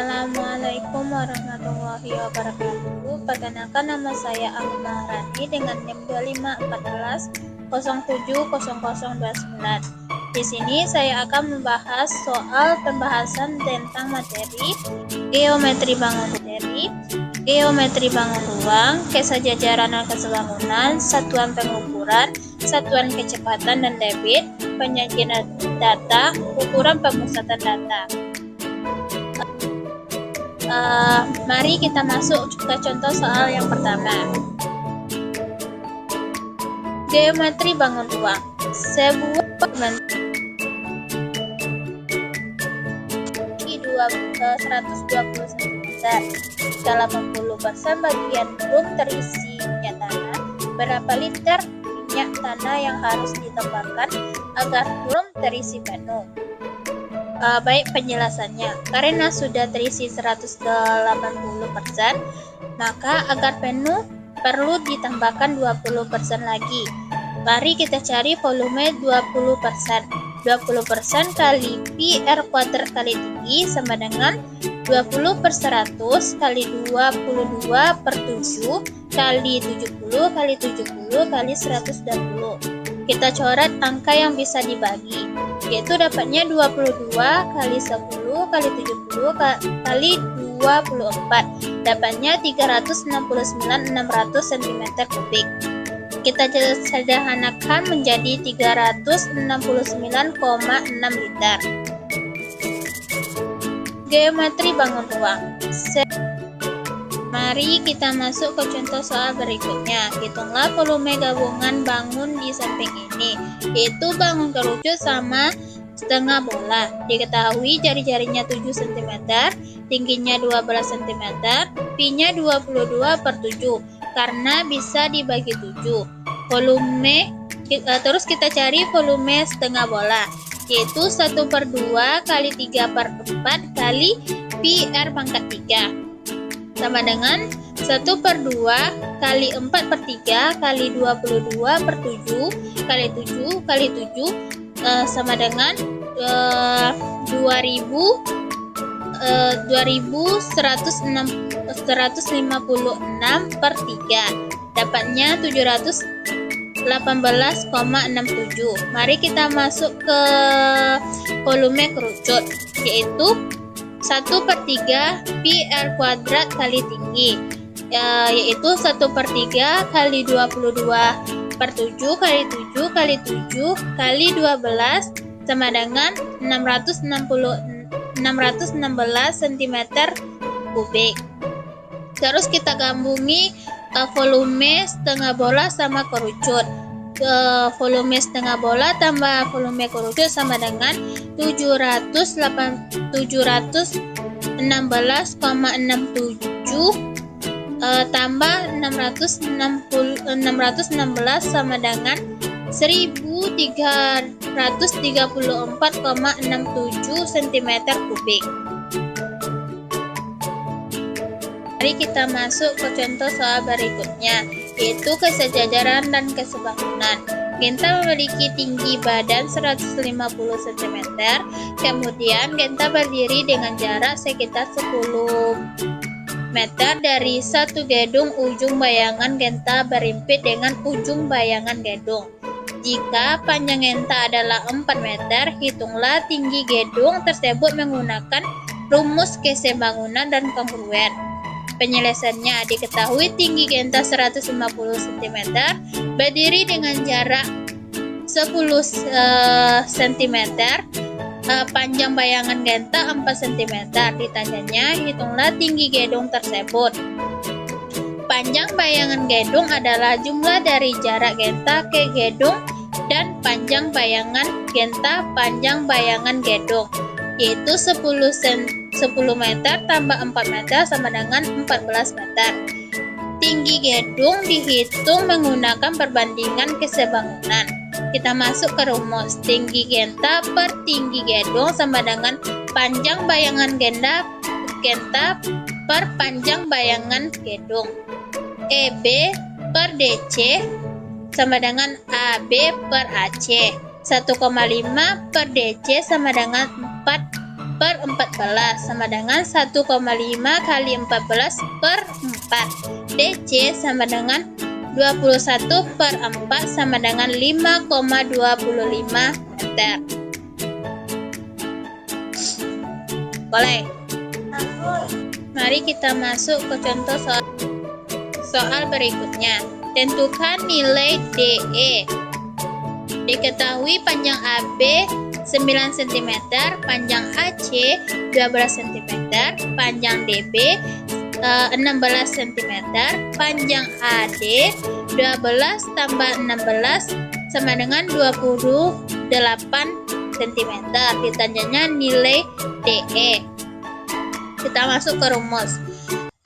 Assalamualaikum warahmatullahi wabarakatuh. Perkenalkan, nama saya Amin Maharani dengan NIM 2514070029. Di sini saya akan membahas soal pembahasan tentang materi geometri bangun ruang, kesejajaran dan kesebangunan, satuan pengukuran, satuan kecepatan dan debit, penyajian data, ukuran pemusatan data. Mari kita masuk ke contoh soal yang pertama. Geometri bangun ruang. Sebuah memiliki 120 cm. Jika 80% bagian belum terisi minyak tanah, berapa liter minyak tanah yang harus ditambahkan agar belum terisi penuh? Baik, penjelasannya. Karena sudah terisi 180%, maka agar penuh perlu ditambahkan 20% lagi. Mari kita cari volume 20%. 20% kali pi r kuadrat kali tinggi sama dengan 20/100 kali 22/7 kali 70 kali 70 kali 120. Kita coret angka yang bisa dibagi, yaitu dapatnya 22 kali 10 kali 70 kali 24, dapatnya 369.600 cm3. Kita sederhanakan menjadi 369,6 liter. Geometri bangun ruang. Mari kita masuk ke contoh soal berikutnya. Hitunglah volume gabungan bangun di samping ini, yaitu bangun kerucut sama setengah bola. Diketahui jari-jarinya 7 cm, tingginya 12 cm, pi-nya 22/7 karena bisa dibagi 7. Terus kita cari volume setengah bola, yaitu 1/2 kali 3/4 kali pi r pangkat 3 sama dengan 1/2 kali 4/3 kali 22/7 kali 7 kali 7 sama dengan 2156/3, dapatnya 718,67. Mari kita masuk ke volume kerucut, yaitu 1/3 pi r kuadrat kali tinggi, yaitu 1/3 kali 22/7 kali 7 kali 7 kali 12 sama dengan 616 cm3. Terus kita gabungi volume setengah bola sama kerucut. Volume setengah bola tambah volume kerucut sama dengan 716,67 tambah 616 sama dengan 1334,67 cm3. Mari kita masuk ke contoh soal berikutnya, yaitu kesejajaran dan kesebangunan. Genta memiliki tinggi badan 150 cm, kemudian Genta berdiri dengan jarak sekitar 10 meter dari satu gedung. Ujung bayangan Genta berimpit dengan ujung bayangan gedung. Jika panjang Genta adalah 4 meter, hitunglah tinggi gedung tersebut menggunakan rumus kesebangunan dan kongruen. Penyelesaiannya, diketahui tinggi Genta 150 cm, berdiri dengan jarak 10 cm, panjang bayangan Genta 4 cm. Ditanyanya, hitunglah tinggi gedung tersebut. Panjang bayangan gedung adalah jumlah dari jarak Genta ke gedung dan panjang bayangan Genta panjang bayangan gedung, yaitu 10 meter tambah 4 meter sama dengan 14 meter. Tinggi gedung dihitung menggunakan perbandingan kesebangunan. Kita masuk ke rumus. Tinggi Genta per tinggi gedung sama dengan panjang bayangan Genta per panjang bayangan gedung. EB per DC sama dengan AB per AC. 1,5 per DC sama dengan 4 per 14 sama dengan 1,5 kali 14 per 4. DC sama dengan 21 per 4 sama dengan 5,25 meter. Boleh. Mari kita masuk ke contoh soal berikutnya. Tentukan nilai DE. Diketahui panjang AB 9 cm, panjang AC 12 cm, panjang DB 16 cm, panjang AD 12 tambah 16 sama dengan 28 cm. Ditanyanya nilai DE. Kita masuk ke rumus.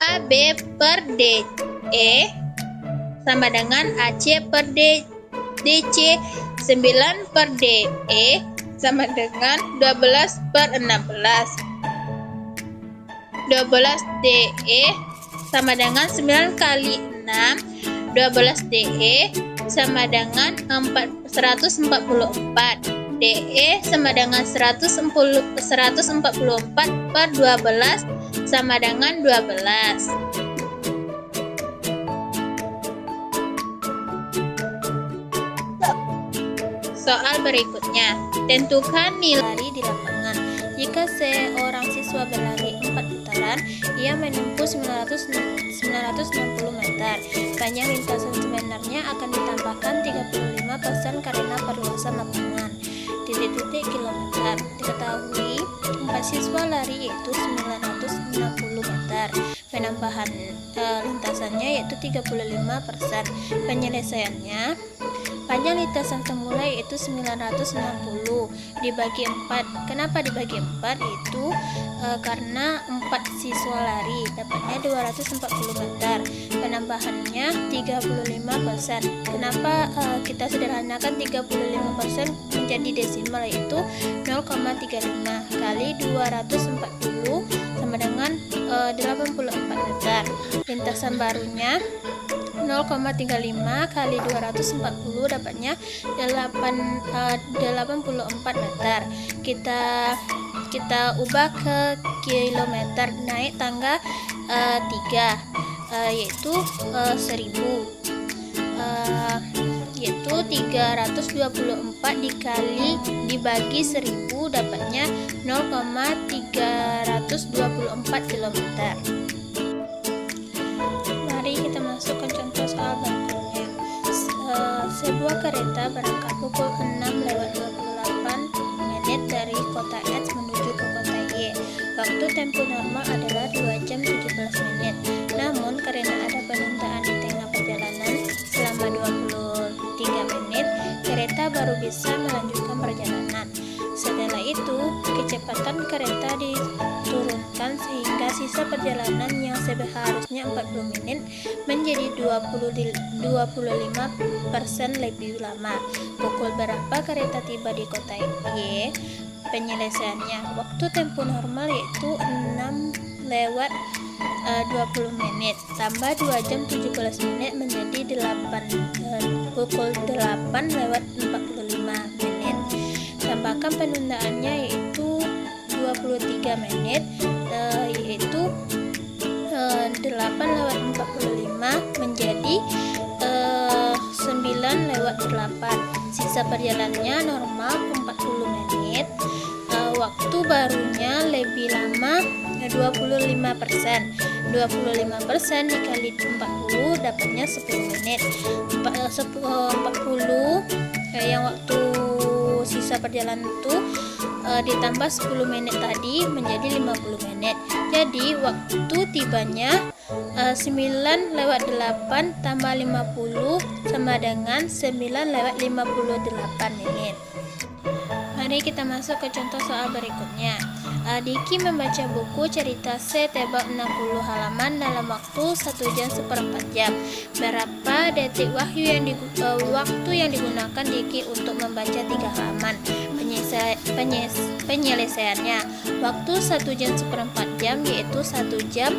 AB per DE sama dengan AC per DC. 9 per DE sama dengan 12 per 16. 12 DE sama dengan 9 kali 6. 12 DE sama dengan 144. DE sama dengan 144 per 12 sama dengan 12. Soal berikutnya, tentukan nilai di lapangan. Jika seorang siswa berlari 4 putaran, ia menempuh 960 meter. Panjang lintasan sebenarnya akan ditambahkan 35% karena perluasan lapangan. Titik-titik kilometer. Diketahui 4 siswa lari yaitu 960 meter. Penambahan lintasannya yaitu 35%. Penyelesaiannya, panjang lintasan semula yaitu 960 dibagi 4. Kenapa dibagi 4? Itu karena 4 siswa lari dapatnya 240 meter. Penambahannya 35%. Kenapa kita sederhanakan 35% menjadi desimal, yaitu 0,35 kali 240 sama dengan 84 meter. Lintasan barunya 0,35 kali 240 dapatnya 84 meter. Kita ubah ke kilometer, naik tangga 3 yaitu 1000, yaitu 324 dibagi 1000 dapatnya 0,324 kilometer. Mari kita masuk ke contoh soal berikutnya. Sebuah kereta berangkat pukul 6:28 menit dari kota X menuju ke kota Y. Waktu tempuh normal adalah 2 jam 17 menit. Namun karena ada penundaan di tengah perjalanan selama 23 menit, kereta baru bisa melanjutkan perjalanan. Setelah itu, kecepatan kereta diturunkan sehingga sisa perjalanan yang seharusnya 40 menit menjadi 25% lebih lama. Pukul berapa kereta tiba di kota Y? Penyelesaiannya, waktu tempuh normal yaitu 6:20 menit tambah 2 jam 17 menit menjadi pukul 8:45 menit. Tambahkan penundaannya yaitu 23 menit, yaitu 8:45 menjadi 9:08. Sisa perjalanannya normal 40 menit. Waktu barunya lebih lama 25%. 25% dikali 40 dapatnya 10 menit. 40 yang waktu sisa perjalanan itu ditambah 10 menit tadi menjadi 50 menit. Jadi waktu tibanya 9:08 tambah 50 sama dengan 9:58 menit. Mari kita masuk ke contoh soal berikutnya. Diki membaca buku cerita C tebal 60 halaman dalam waktu 1 jam 1/4 jam. Berapa detik waktu yang digunakan Diki untuk membaca 3 halaman? Penyelesaiannya, waktu 1 jam 1/4 jam yaitu 1 jam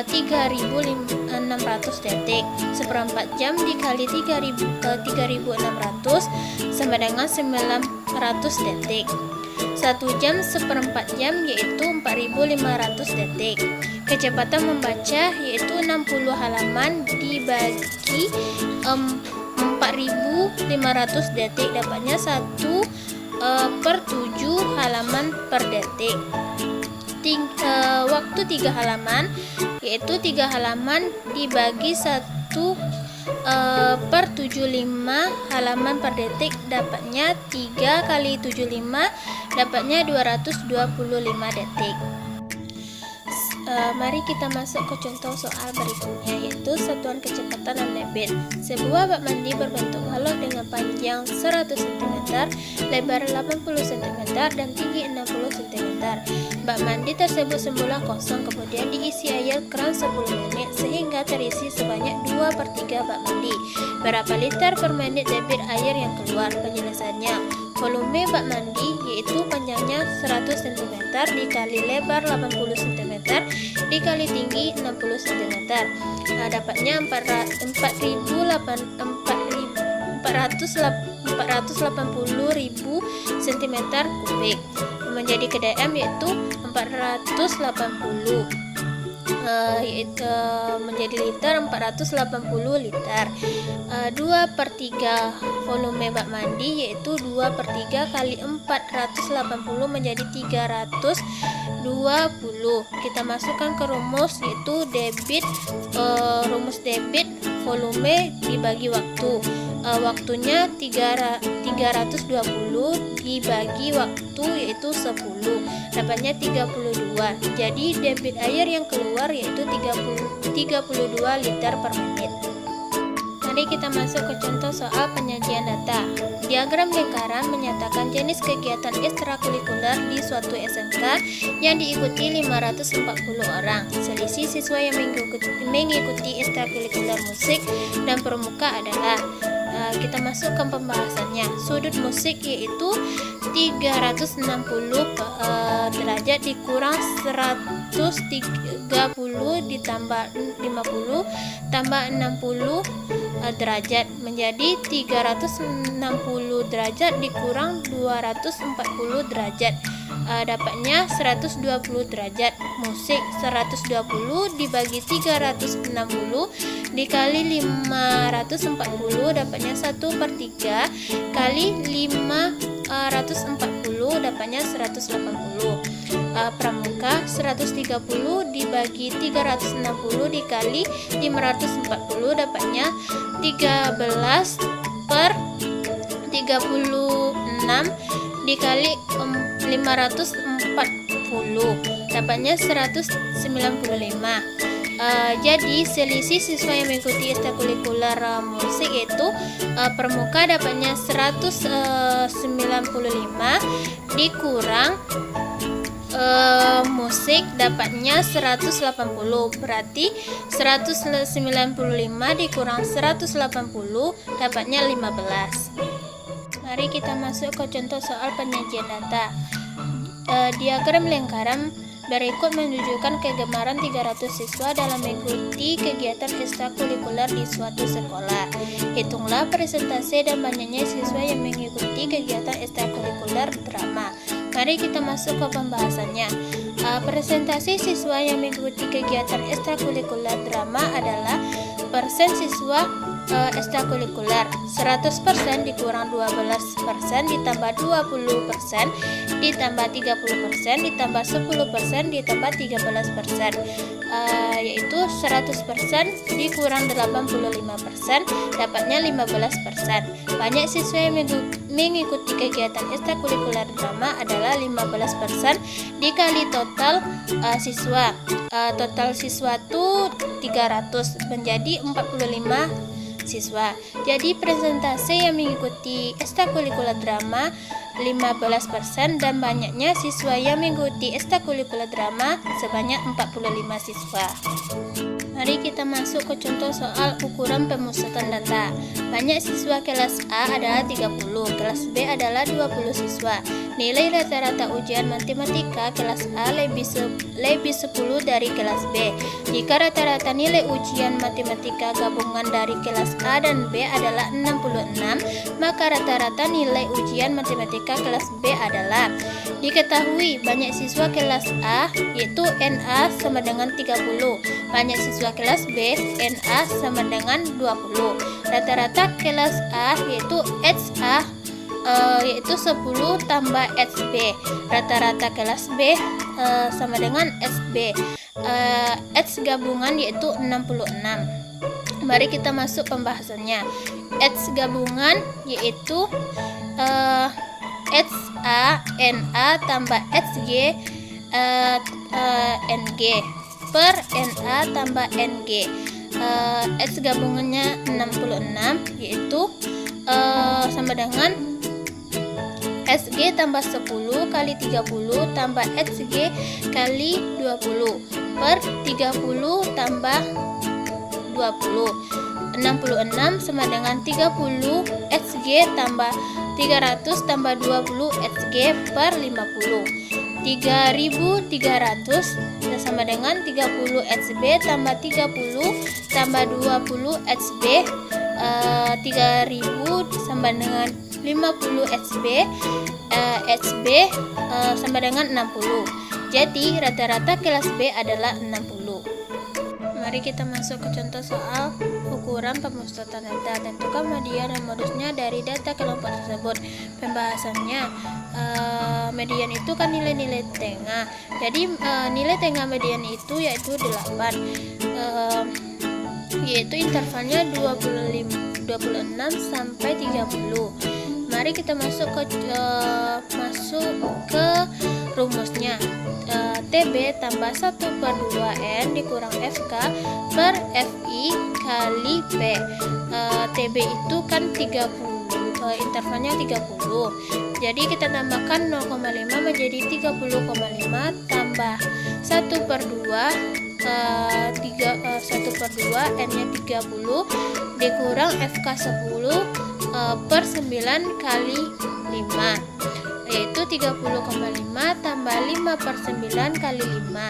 3600 detik. 1/4 jam dikali 3600 sama dengan 900 detik. 1 jam seperempat jam yaitu 4.500 detik. Kecepatan membaca yaitu 60 halaman dibagi 4.500 detik, dapatnya 1/7 halaman per detik. Waktu 3 halaman yaitu 3 halaman dibagi 1/75 halaman per detik, dapatnya 3 kali 75 dapatnya 225 detik. Mari kita masuk ke contoh soal berikutnya, yaitu satuan kecepatan Mb. Sebuah bak mandi berbentuk balok dengan panjang 100 cm, lebar 80 cm, dan tinggi 60 cm. Bak mandi tersebut semula kosong, kemudian diisi air keran 10 menit sehingga terisi sebanyak 2/3 bak mandi. Berapa liter per menit debit air yang keluar? Penjelasannya, volume bak mandi yaitu panjangnya 100 cm dikali lebar 80 cm dikali tinggi 60 cm. Dapatnya 480.000 cm kubik. Menjadi KDM yaitu 480, menjadi liter 480 liter. 2/3 volume bak mandi yaitu 2/3 kali 480 menjadi 320. Kita masukkan ke rumus, yaitu rumus debit volume dibagi waktu. Waktunya 320 dibagi waktu yaitu 10, dapatnya 32. Jadi debit air yang keluar yaitu 32 liter per menit. Mari kita masuk ke contoh soal penyajian data. Diagram lingkaran menyatakan jenis kegiatan ekstrakurikuler di suatu SMK yang diikuti 540 orang. Selisih siswa yang mengikuti ekstrakurikuler musik dan pramuka adalah, kita masukkan pembahasannya. Sudut musik yaitu 360 derajat dikurang 130 ditambah 50 tambah 60 derajat menjadi 360 derajat dikurang 240 derajat, dapatnya 120 derajat. Musik 120 dibagi 360 dikali 540 dapatnya 1/3 kali 540 dapatnya 180. Pramuka 130 dibagi 360 dikali 540 dapatnya 13/36 dikali 540 dapatnya 195. Jadi selisih siswa yang mengikuti ekstrakurikuler musik yaitu pramuka dapatnya 195 dikurang musik dapatnya 180, berarti 195 dikurang 180 dapatnya 15. Mari kita masuk ke contoh soal penyajian data. Diagram lingkaran berikut menunjukkan kegemaran 300 siswa dalam mengikuti kegiatan ekstrakurikuler di suatu sekolah. Hitunglah persentase dan banyaknya siswa yang mengikuti kegiatan ekstrakurikuler drama. Mari kita masuk ke pembahasannya. Persentase siswa yang mengikuti kegiatan ekstrakurikuler drama adalah persen siswa ekstrakurikuler. 100% dikurang 12% ditambah 20% ditambah 30% ditambah 10% ditambah 13%, yaitu 100% dikurang 85% dapatnya 15%. Banyak siswa yang mengikuti kegiatan ekstrakurikuler drama adalah 15% dikali total siswa. Total siswa itu 300 menjadi 45 siswa. Jadi persentase yang mengikuti ekstrakurikuler drama 15% dan banyaknya siswa yang mengikuti ekstrakurikuler drama sebanyak 45 siswa. Mari kita masuk ke contoh soal ukuran pemusatan data. Banyak siswa kelas A adalah 30, kelas B adalah 20 siswa. Nilai rata-rata ujian matematika kelas A lebih 10 dari kelas B. Jika rata-rata nilai ujian matematika gabungan dari kelas A dan B adalah 66, maka rata-rata nilai ujian matematika kelas B adalah Diketahui banyak siswa kelas A yaitu NA sama dengan 30, banyak siswa kelas B NA sama dengan 20. Rata-rata kelas A yaitu HA yaitu 10 tambah HB. Rata-rata kelas B sama dengan SB. H gabungan yaitu 66. Mari kita masuk pembahasannya. H gabungan yaitu HA NA tambah HG NG per NA tambah NG. H gabungannya 66 yaitu sama dengan SG tambah 10 kali 30 tambah HG kali 20 per 30 tambah 20. 66 sama dengan 30 HG tambah 300 tambah 20 HG per 50. 3300 sama dengan 30 HB tambah 30 tambah 20 HB. 3000 sama dengan 50 HB. HB sama dengan 60. Jadi rata-rata kelas B adalah 60. Mari kita masuk ke contoh soal ukuran pemusatan data. Tentukan median dan modusnya dari data kelompok tersebut. Pembahasannya, median itu kan nilai-nilai tengah. Jadi nilai tengah median itu yaitu 8. Yaitu intervalnya 26 sampai 30. Mari kita masuk ke rumusnya. TB tambah 1/2N dikurang FK per FI kali P. TB itu kan 30, intervalnya 30. Jadi kita tambahkan 0,5 menjadi 30,5 tambah 1/2 1/2 N-nya 30 dikurang FK 10 per 9 kali 5, yaitu 30,5 tambah 5 per 9 kali 5.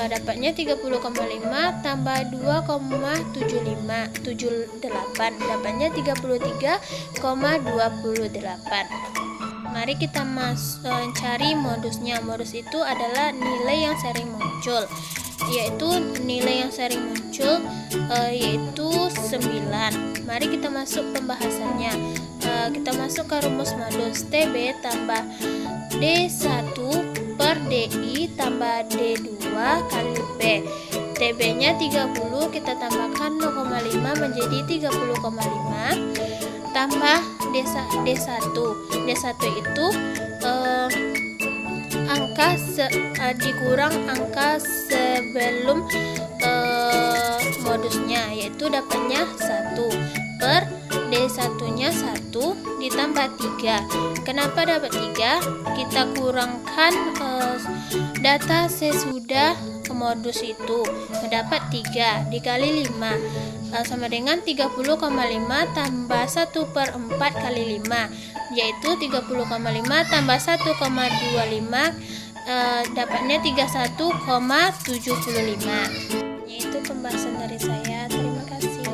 Dapatnya 30,5 tambah 2,78, dapatnya 33,28. Mari kita cari modusnya. Modus itu adalah nilai yang sering muncul, yaitu nilai yang sering muncul yaitu 9. Mari kita masuk pembahasannya. Kita masuk ke rumus modus. TB tambah D1 per DI tambah D2 kali P. TB nya 30, kita tambahkan 0,5 menjadi 30,5 tambah D1. D1 itu angka dikurang angka sebelum modusnya, yaitu dapatnya 1 per D1 nya 1 ditambah 3. Kenapa dapat 3? Kita kurangkan data sesudah modus itu, mendapat 3 dikali 5 sama dengan 30,5 tambah 1/4 kali 5, yaitu 30,5 tambah 1,25 dapatnya 31,75. Yaitu pembahasan dari saya. Terima kasih.